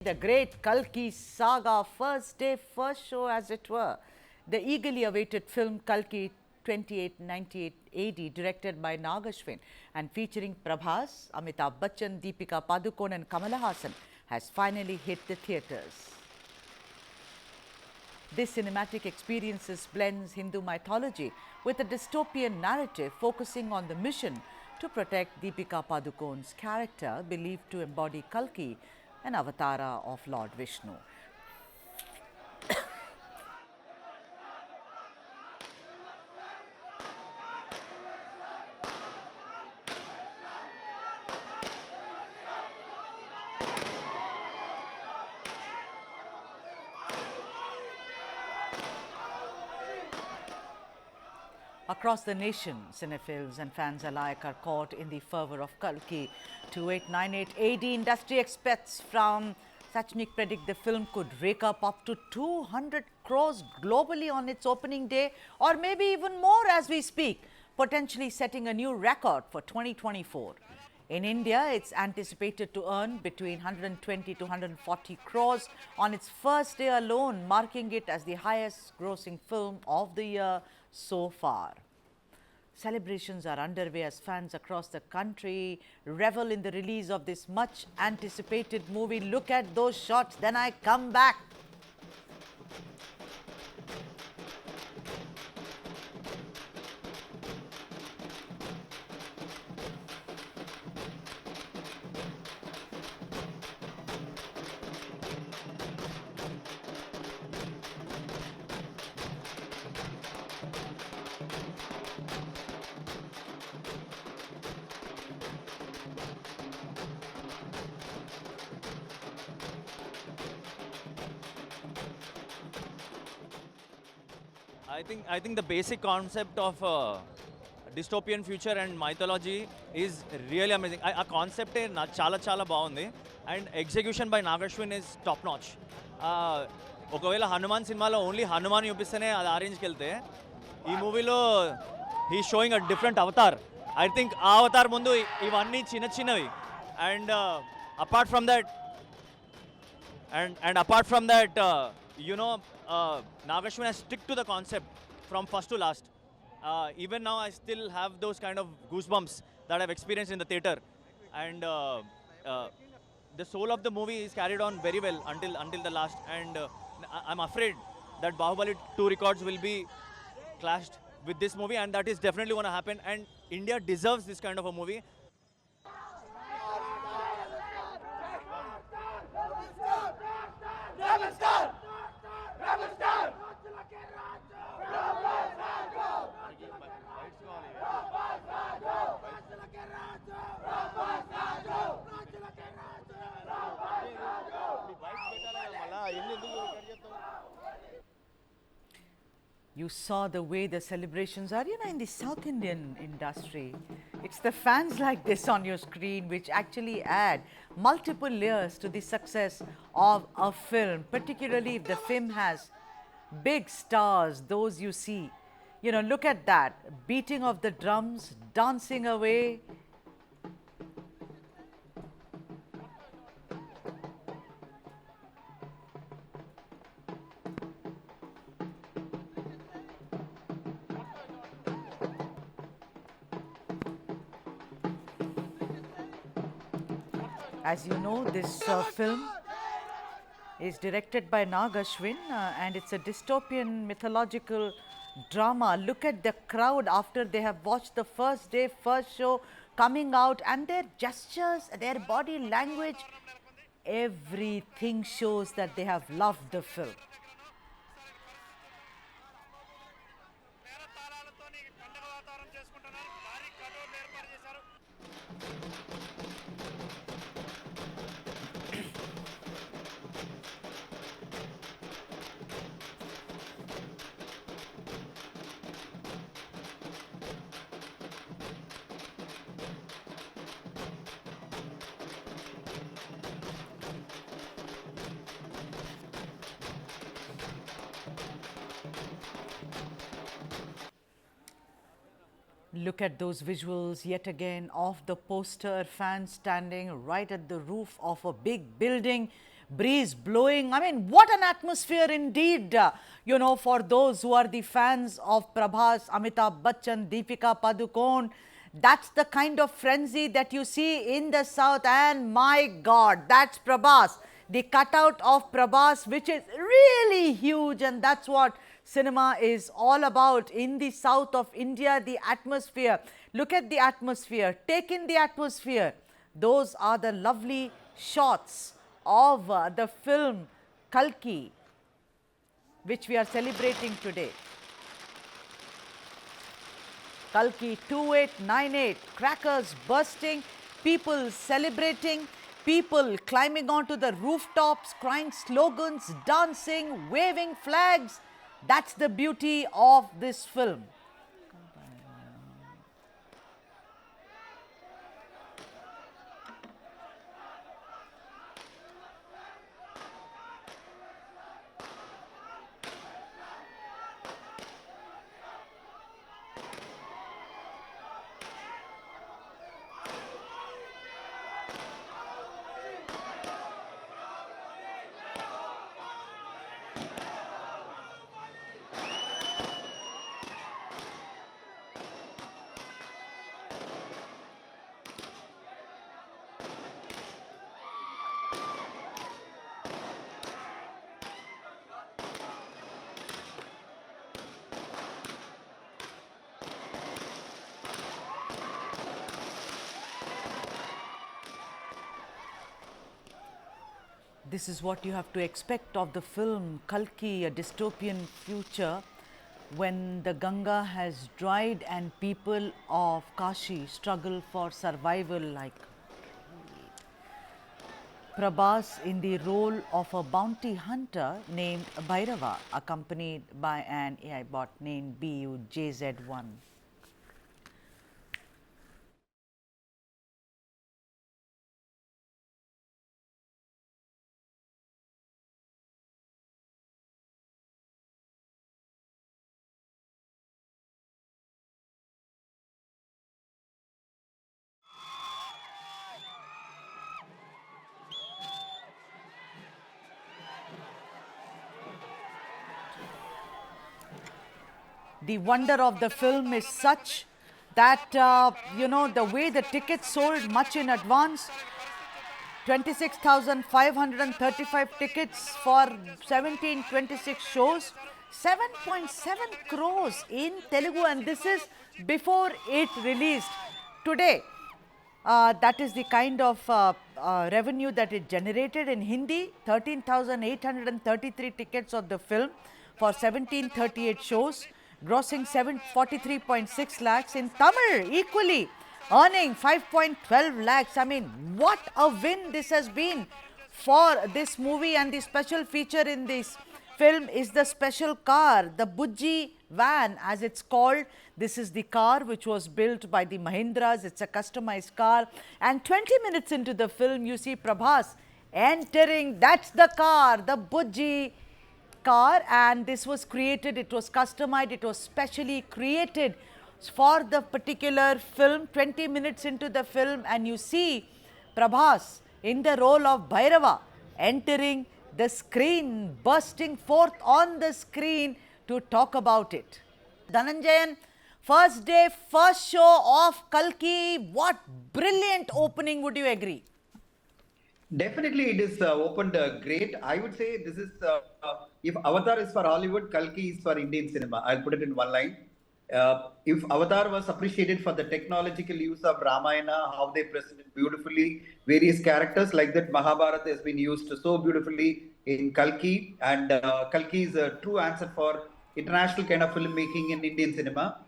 The great Kalki saga, first day, first show as it were. The eagerly awaited film Kalki 2898 AD, directed by Nag Ashwin and featuring Prabhas, Amitabh Bachchan, Deepika Padukone and Kamala Hassan, has finally hit the theatres. This cinematic experience blends Hindu mythology with a dystopian narrative focusing on the mission to protect Deepika Padukone's character, believed to embody Kalki, an avatara of Lord Vishnu. Across the nation, cinephiles and fans alike are caught in the fervor of Kalki 2898 AD. Industry experts from Sachnik predict the film could rake up to 200 crores globally on its opening day, or maybe even more as we speak, potentially setting a new record for 2024. In India, it's anticipated to earn between 120 to 140 crores on its first day alone, marking it as the highest grossing film of the year so far. Celebrations are underway as fans across the country revel in the release of this much anticipated movie. Look at those shots, then I come back. I think the basic concept of dystopian future and mythology is really amazing. A concept chala baagundi, and execution by Nag Ashwin is top notch. ఒకవేళ హనుమాన్ సినిమాలో only Hanuman చూపిస్తేనే అది ఆరెంజ్కి వెళ్తే ఈ మూవీలో he showing a different Avatar. I think ఆ Avatar ముందు ఇవన్నీ చిన్నవి. And apart from that apart from that, Nag Ashwin has stick to the concept from first to last. Even now, I still have those kind of goosebumps that I've experienced in the theater. And the soul of the movie is carried on very well until the last. And I'm afraid that Bahubali 2 records will be clashed with this movie, and that is definitely going to happen. And India deserves this kind of a movie. You saw the way the celebrations are, in the South Indian industry. It's the fans like this on your screen which actually add multiple layers to the success of a film, particularly if the film has big stars, those you see. Look at that, beating of the drums, dancing away. As you know, this film is directed by Nag Ashwin and it's a dystopian mythological drama. Look at the crowd after they have watched the first day, first show, coming out, and their gestures, their body language, everything shows that they have loved the film. Look at those visuals yet again of the poster, fans standing right at the roof of a big building breeze blowing. I mean, what an atmosphere indeed. You know, for those who are the fans of Prabhas, Amitabh Bachchan, Deepika Padukone, that's the kind of frenzy that you see in the South. And my God, that's Prabhas, the cutout of Prabhas, which is really huge. And that's what cinema is all about in the south of India, the atmosphere. Look at the atmosphere, take in the atmosphere. Those are the lovely shots of the film Kalki, which we are celebrating today. Kalki 2898, crackers bursting, people celebrating, people climbing onto the rooftops, crying slogans, dancing, waving flags. That's the beauty of this film. This is what you have to expect of the film Kalki, a dystopian future when the Ganga has dried and people of Kashi struggle for survival like Prabhas in the role of a bounty hunter named Bhairava, accompanied by an AI bot named BUJZ1. The wonder of the film is such that, you know, the way the tickets sold much in advance, 26,535 tickets for 1726 shows, 7.7 crores in Telugu, and this is before it released. Today, that is the kind of revenue that it generated. In Hindi, 13,833 tickets of the film for 1738 shows, grossing 743.6 lakhs. In Tamil, equally earning 5.12 lakhs. I mean, what a win this has been for this movie. And the special feature in this film is the special car, the Bujji van as it's called. This is the car which was built by the Mahindras. It's a customized car. And 20 minutes into the film, you see Prabhas entering. That's the car, the Bujji car, and this was created, it was customized, it was specially created for the particular film. 20 minutes into the film and you see Prabhas in the role of Bhairava entering the screen, bursting forth on the screen to talk about it. Dhananjayan, first day, first show of Kalki, what brilliant opening, would you agree? Definitely, it is opened great. I would say this is, if Avatar is for Hollywood, Kalki is for Indian cinema. I'll put it in one line. If Avatar was appreciated for the technological use of Ramayana, how they presented beautifully various characters, like that Mahabharata has been used so beautifully in Kalki, and Kalki is a true answer for international kind of filmmaking in Indian cinema.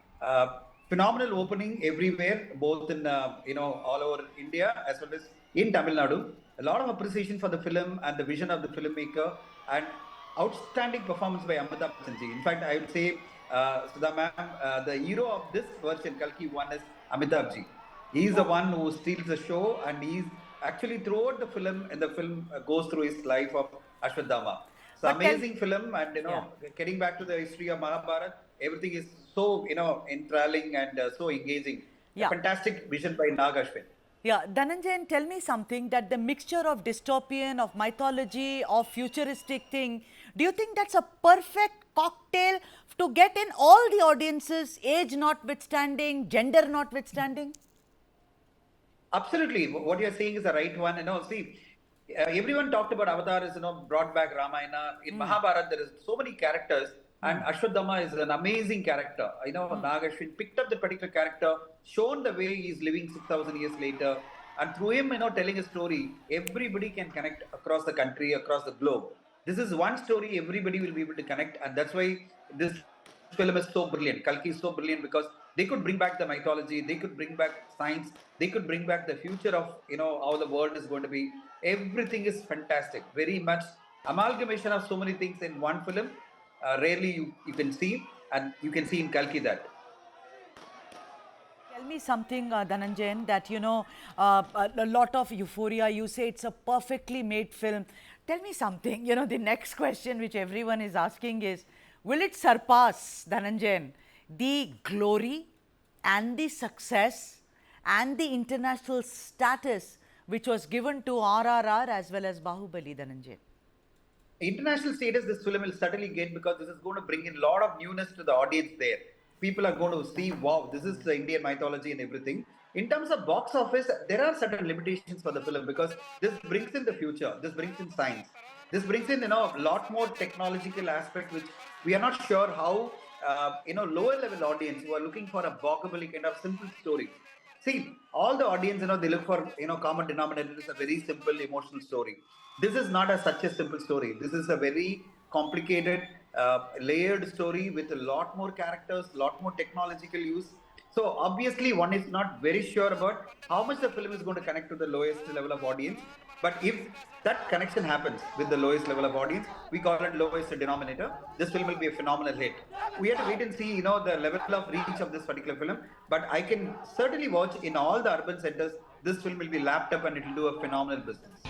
Phenomenal opening everywhere, both in all over India as well as in Tamil Nadu. A lot of appreciation for the film and the vision of the filmmaker, and outstanding performance by Amitabh Bachchan ji. In fact, I would say, Sudha ma'am, the hero of this version, Kalki 1, is Amitabh ji. He is the one who steals the show, and he's actually throughout the film, and the film goes through his life of Ashwadama. It's an amazing film, and getting back to the history of Mahabharata, everything is so enthralling and so engaging. A fantastic vision by Nag Ashwin. Yeah, Dhananjayan, tell me something that the mixture of dystopian, of mythology, of futuristic thing, do you think that's a perfect cocktail to get in all the audiences, age notwithstanding, gender notwithstanding? Absolutely. What you're saying is the right one. See, everyone talked about Avatar is, brought back Ramayana. In Mahabharata, there is so many characters, and Ashwadhama is an amazing character. Nag Ashwin picked up the particular character, shown the way he's living 6,000 years later, and through him, telling a story, everybody can connect across the country, across the globe. This is one story everybody will be able to connect, and that's why this film is so brilliant. Kalki is so brilliant because they could bring back the mythology, they could bring back science, they could bring back the future of how the world is going to be. Everything is fantastic. Very much amalgamation of so many things in one film. Rarely you can see, and you can see in Kalki that. Tell me something, Dhananjayan, that a lot of euphoria. You say it's a perfectly made film. Tell me something. The next question which everyone is asking is, will it surpass, Dhananjayan, the glory and the success and the international status which was given to RRR as well as Bahubali, Dhananjayan? International status this film will certainly get because this is going to bring in a lot of newness to the audience there. People are going to see, wow, this is the Indian mythology and everything. In terms of box office, there are certain limitations for the film because this brings in the future, this brings in science, this brings in a lot more technological aspect which we are not sure how lower level audience who are looking for a Bahubali kind of simple story. See, all the audience, they look for, common denominator is a very simple emotional story. This is not such a simple story. This is a very complicated, layered story with a lot more characters, lot more technological use. So obviously, one is not very sure about how much the film is going to connect to the lowest level of audience. But if that connection happens with the lowest level of audience, we call it lowest denominator. This film will be a phenomenal hit. We have to wait and see, the level of reach of this particular film. But I can certainly watch in all the urban centers. This film will be lapped up and it will do a phenomenal business.